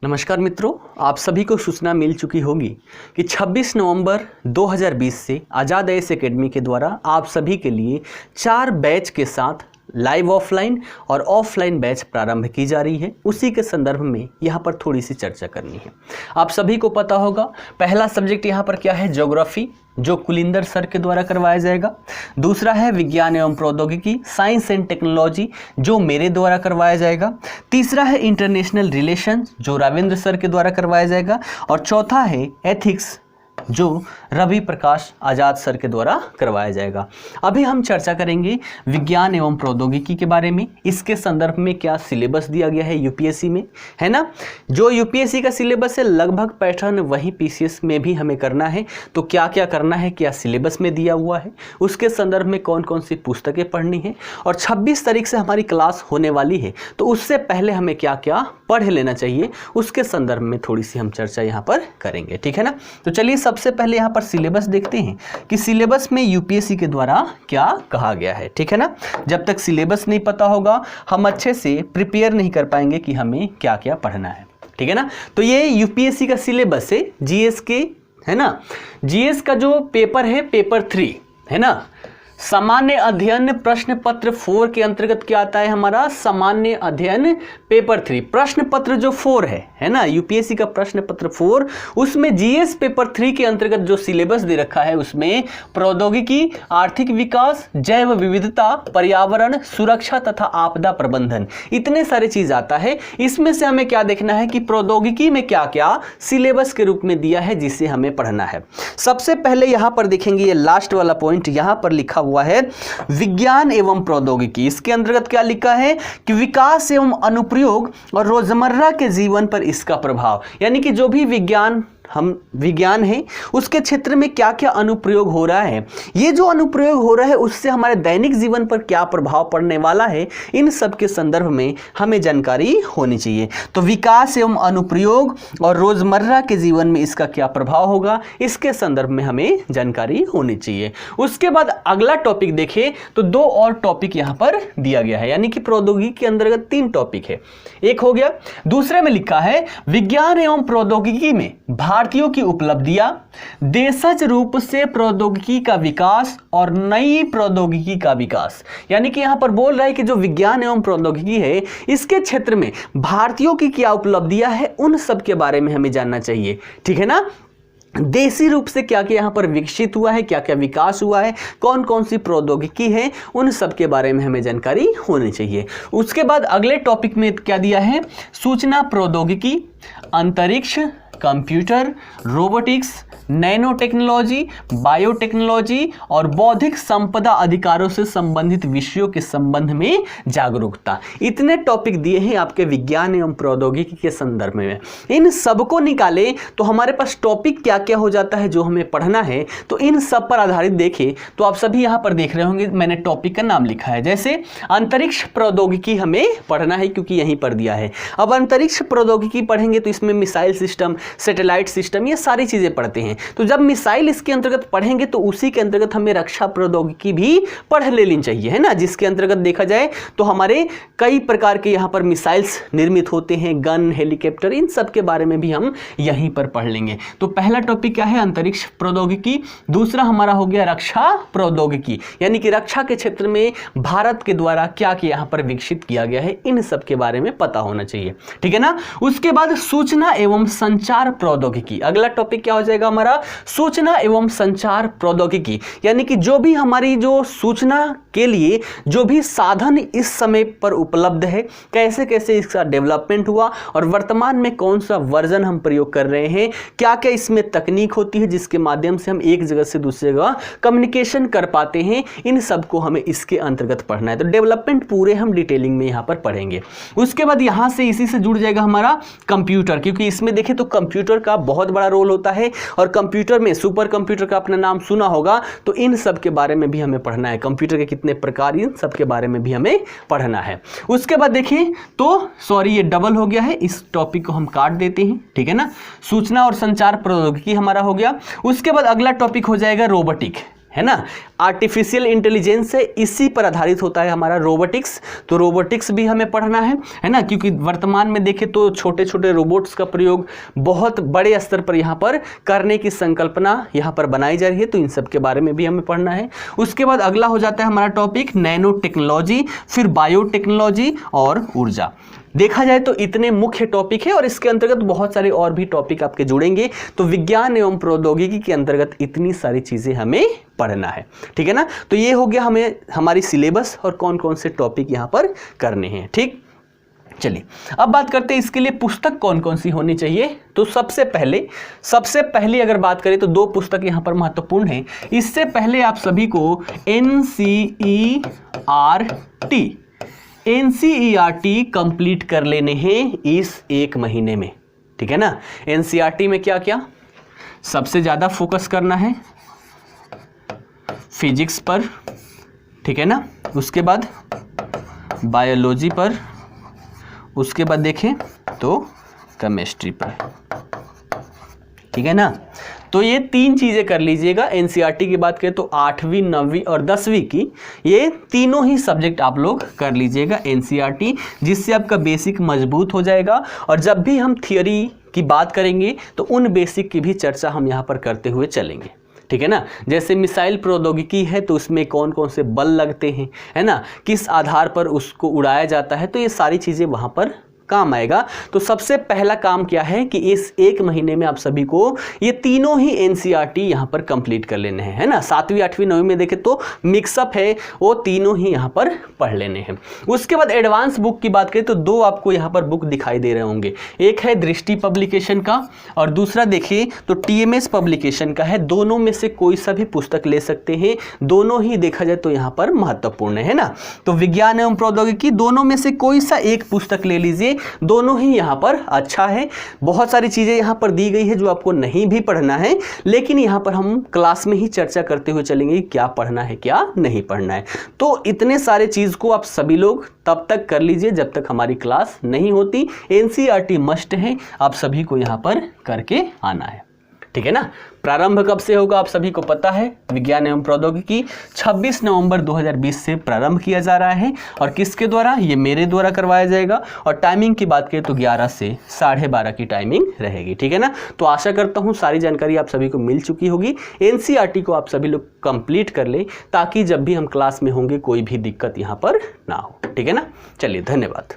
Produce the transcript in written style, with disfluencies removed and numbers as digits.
नमस्कार मित्रों, आप सभी को सूचना मिल चुकी होगी कि 26 नवंबर 2020 से आज़ाद आईएएस एकेडमी के द्वारा आप सभी के लिए 4 बैच के साथ लाइव ऑफलाइन और ऑफलाइन बैच प्रारंभ की जा रही है। उसी के संदर्भ में यहाँ पर थोड़ी सी चर्चा करनी है। आप सभी को पता होगा, पहला सब्जेक्ट यहाँ पर क्या है, ज्योग्राफी, जो कुलिंदर सर के द्वारा करवाया जाएगा। दूसरा है विज्ञान एवं प्रौद्योगिकी, साइंस एंड टेक्नोलॉजी, जो मेरे द्वारा करवाया जाएगा। तीसरा है इंटरनेशनल रिलेशंस, जो रावेंद्र सर के द्वारा करवाया जाएगा। और चौथा है एथिक्स, जो रवि प्रकाश आजाद सर के द्वारा करवाया जाएगा। अभी हम चर्चा करेंगे विज्ञान एवं प्रौद्योगिकी के बारे में। इसके संदर्भ में क्या सिलेबस दिया गया है यूपीएससी में, है ना। जो यूपीएससी का सिलेबस है लगभग पैटर्न वही पीसीएस में भी हमें करना है। तो क्या क्या करना है, क्या सिलेबस में दिया हुआ है, उसके संदर्भ में कौन कौन सी पुस्तकें पढ़नी है, और 26 तारीख से हमारी क्लास होने वाली है, तो उससे पहले हमें क्या क्या पढ़ लेना चाहिए, उसके संदर्भ में थोड़ी सी हम चर्चा यहाँ पर करेंगे, ठीक है ना। तो चलिए सबसे पहले यहाँ पर सिलेबस देखते हैं कि सिलेबस में यूपीएससी के द्वारा क्या कहा गया है, ठीक है ना। जब तक सिलेबस नहीं पता होगा हम अच्छे से प्रिपेयर नहीं कर पाएंगे कि हमें क्या क्या पढ़ना है, ठीक है ना। तो ये यूपीएससी का सिलेबस है जीएस के, है ना। जीएस का जो पेपर है, पेपर 3 है ना, सामान्य अध्ययन प्रश्न पत्र 4 के अंतर्गत क्या आता है हमारा, सामान्य अध्ययन पेपर 3। प्रश्न पत्र जो 4 है ना, यूपीएससी का प्रश्न पत्र 4, उसमें जीएस पेपर 3 के अंतर्गत जो सिलेबस दे रखा है उसमें प्रौद्योगिकी, आर्थिक विकास, जैव विविधता, पर्यावरण, सुरक्षा तथा आपदा प्रबंधन, इतने सारे चीज आता है। इसमें से हमें क्या देखना है कि प्रौद्योगिकी में क्या क्या सिलेबस के रूप में दिया है जिसे हमें पढ़ना है। सबसे पहले यहां पर देखेंगे, ये लास्ट वाला पॉइंट यहां पर लिखा हुआ है विज्ञान एवं प्रौद्योगिकी। इसके अंतर्गत क्या लिखा है कि विकास एवं अनुप्रयोग और रोजमर्रा के जीवन पर इसका प्रभाव, यानी कि जो भी विज्ञान है उसके क्षेत्र में क्या क्या अनुप्रयोग हो रहा है, ये जो अनुप्रयोग हो रहा है उससे हमारे दैनिक जीवन पर क्या प्रभाव पड़ने वाला है, इन सब के संदर्भ में हमें जानकारी होनी चाहिए। तो विकास एवं अनुप्रयोग और रोजमर्रा के जीवन में इसका क्या प्रभाव होगा, इसके संदर्भ में हमें जानकारी होनी चाहिए। उसके बाद अगला टॉपिक देखें तो 2 और टॉपिक यहां पर दिया गया है, यानी कि प्रौद्योगिकी के अंतर्गत 3 टॉपिक है। एक हो गया, दूसरे में लिखा है विज्ञान एवं प्रौद्योगिकी में भारतीयों की उपलब्धियां, देशज रूप से प्रौद्योगिकी का विकास और नई प्रौद्योगिकी का विकास। यानी कि यहां पर बोल रहा है कि जो विज्ञान एवं प्रौद्योगिकी है इसके क्षेत्र में भारतीयों की क्या उपलब्धियां है, उन सब के बारे में हमें जानना चाहिए, ठीक है ना। देशी रूप से क्या क्या यहाँ पर विकसित हुआ है, क्या क्या विकास हुआ है, कौन कौन सी प्रौद्योगिकी है, उन सब के बारे में हमें जानकारी होनी चाहिए। उसके बाद अगले टॉपिक में क्या दिया है, सूचना प्रौद्योगिकी, अंतरिक्ष, computer, robotics, nano technology, biotechnology और बौद्धिक संपदा अधिकारों से संबंधित विषयों के संबंध में जागरूकता। इतने टॉपिक दिए हैं आपके विज्ञान एवं प्रौद्योगिकी के संदर्भ में। इन सबको निकाले तो हमारे पास टॉपिक क्या क्या हो जाता है जो हमें पढ़ना है। तो इन सब पर आधारित देखें तो आप सभी यहाँ पर देख रहे होंगे मैंने टॉपिक का नाम लिखा है, जैसे अंतरिक्ष प्रौद्योगिकी हमें पढ़ना है क्योंकि यहीं पर दिया है। अब अंतरिक्ष प्रौद्योगिकी पढ़ेंगे तो इसमें मिसाइल सिस्टम, सैटेलाइट सिस्टम, ये सारी चीजें पढ़ते हैं। तो जब मिसाइल इसके अंतर्गत पढ़ेंगे तो उसी के अंतर्गत हमें रक्षा प्रौद्योगिकी भी पढ़ लेनी चाहिए, है ना, जिसके अंतर्गत देखा जाए तो हमारे कई प्रकार के यहाँ पर मिसाइल्स निर्मित होते हैं, गन, हेलीकॉप्टर, इन सब के बारे में भी हम यहीं पर पढ़ लेंगे। तो पहला टॉपिक क्या है, अंतरिक्ष प्रौद्योगिकी। दूसरा हमारा हो गया रक्षा प्रौद्योगिकी, यानी कि रक्षा के क्षेत्र में भारत के द्वारा क्या क्या यहाँ पर विकसित किया गया है, इन सब के बारे में पता होना चाहिए, ठीक है ना। उसके बाद सूचना एवं संचार प्रौद्योगिकी, अगला टॉपिक क्या हो जाएगा हमारा, सूचना एवं संचार प्रौद्योगिकी, यानी कि जो भी हमारी जो सूचना के लिए जो भी साधन इस समय पर उपलब्ध है, कैसे कैसे इसका डेवलपमेंट हुआ और वर्तमान में कौन सा वर्जन हम प्रयोग कर रहे हैं, क्या क्या इसमें तकनीक होती है जिसके माध्यम से हम एक जगह से दूसरी जगह कम्युनिकेशन कर पाते हैं, इन सबको हमें इसके अंतर्गत पढ़ना है। तो डेवलपमेंट पूरे हम डिटेलिंग में यहाँ पर पढ़ेंगे। उसके बाद यहाँ से इसी से जुड़ जाएगा हमारा कंप्यूटर, क्योंकि इसमें देखें तो कंप्यूटर का बहुत बड़ा रोल होता है और कंप्यूटर में सुपर कंप्यूटर का अपना नाम सुना होगा, तो इन सब के बारे में भी हमें पढ़ना है। कंप्यूटर के कितने प्रकार, इन सब के बारे में भी हमें पढ़ना है। उसके बाद देखिए तो सॉरी ये डबल हो गया है, इस टॉपिक को हम काट देते हैं, ठीक है ना। सूचना और संचार प्रौद्योगिकी हमारा हो गया। उसके बाद अगला टॉपिक हो जाएगा रोबोटिक, है ना। आर्टिफिशियल इंटेलिजेंस है, इसी पर आधारित होता है हमारा रोबोटिक्स। तो रोबोटिक्स भी हमें पढ़ना है ना, क्योंकि वर्तमान में देखें तो छोटे छोटे रोबोट्स का प्रयोग बहुत बड़े स्तर पर यहाँ पर करने की संकल्पना यहाँ पर बनाई जा रही है, तो इन सब के बारे में भी हमें पढ़ना है। उसके बाद अगला हो जाता है हमारा टॉपिक नैनो टेक्नोलॉजी, फिर बायोटेक्नोलॉजी और ऊर्जा। देखा जाए तो इतने मुख्य टॉपिक है और इसके अंतर्गत बहुत सारे और भी टॉपिक आपके जुड़ेंगे। तो विज्ञान एवं प्रौद्योगिकी के अंतर्गत इतनी सारी चीजें हमें पढ़ना है, ठीक है ना। तो ये हो गया हमें हमारी सिलेबस और कौन कौन से टॉपिक यहाँ पर करने हैं, ठीक। चलिए अब बात करते हैं इसके लिए पुस्तक कौन कौन सी होनी चाहिए। तो सबसे पहले अगर बात करें तो 2 पुस्तक यहाँ पर महत्वपूर्ण है। इससे पहले आप सभी को NCERT कंप्लीट कर लेने हैं इस 1 महीने में, ठीक है ना। NCERT में क्या क्या सबसे ज्यादा फोकस करना है, फिजिक्स पर, ठीक है ना, उसके बाद बायोलॉजी पर, उसके बाद देखें तो केमिस्ट्री पर, ठीक है ना। तो ये 3 चीजें कर लीजिएगा। एनसीईआरटी की बात करें तो 8वीं 9वीं और 10वीं की ये तीनों ही सब्जेक्ट आप लोग कर लीजिएगा एनसीईआरटी, जिससे आपका बेसिक मजबूत हो जाएगा। और जब भी हम थियोरी की बात करेंगे तो उन बेसिक की भी चर्चा हम यहाँ पर करते हुए चलेंगे, ठीक है ना। जैसे मिसाइल प्रौद्योगिकी है तो उसमें कौन कौन से बल लगते हैं, है ना, किस आधार पर उसको उड़ाया जाता है, तो ये सारी चीज़ें वहाँ पर काम आएगा। तो सबसे पहला काम क्या है कि इस 1 महीने में आप सभी को ये तीनों ही एनसीईआरटी यहाँ पर कंप्लीट कर लेने हैं, है ना। 7वीं 8वीं 9वीं में देखें तो मिक्सअप है, वो तीनों ही यहाँ पर पढ़ लेने हैं। उसके बाद एडवांस बुक की बात करें तो 2 आपको यहाँ पर बुक दिखाई दे रहे होंगे, एक है दृष्टि पब्लिकेशन का और दूसरा देखिए तो TMS पब्लिकेशन का है। दोनों में से कोई सा भी पुस्तक ले सकते हैं, दोनों ही देखा जाए तो यहाँ पर महत्वपूर्ण है ना। तो विज्ञान एवं प्रौद्योगिकी दोनों में से कोई सा एक पुस्तक ले लीजिए, दोनों ही यहाँ पर अच्छा है। बहुत सारी चीजें यहाँ पर दी गई है जो आपको नहीं भी पढ़ना है, लेकिन यहाँ पर हम क्लास में ही चर्चा करते हुए चलेंगे क्या पढ़ना है क्या नहीं पढ़ना है। तो इतने सारे चीज को आप सभी लोग तब तक कर लीजिए जब तक हमारी क्लास नहीं होती। एनसीईआरटी मस्ट है, आप सभी को यहाँ पर करके आना है, ठीक है ना। प्रारंभ कब से होगा आप सभी को पता है, विज्ञान एवं प्रौद्योगिकी 26 नवंबर 2020 से प्रारंभ किया जा रहा है। और किसके द्वारा, ये मेरे द्वारा करवाया जाएगा। और टाइमिंग की बात करें तो 11 से 12:30 की टाइमिंग रहेगी, ठीक है ना। तो आशा करता हूँ सारी जानकारी आप सभी को मिल चुकी होगी। एनसीईआरटी को आप सभी लोग कंप्लीट कर ले ताकि जब भी हम क्लास में होंगे कोई भी दिक्कत यहाँ पर ना हो, ठीक है ना। चलिए धन्यवाद।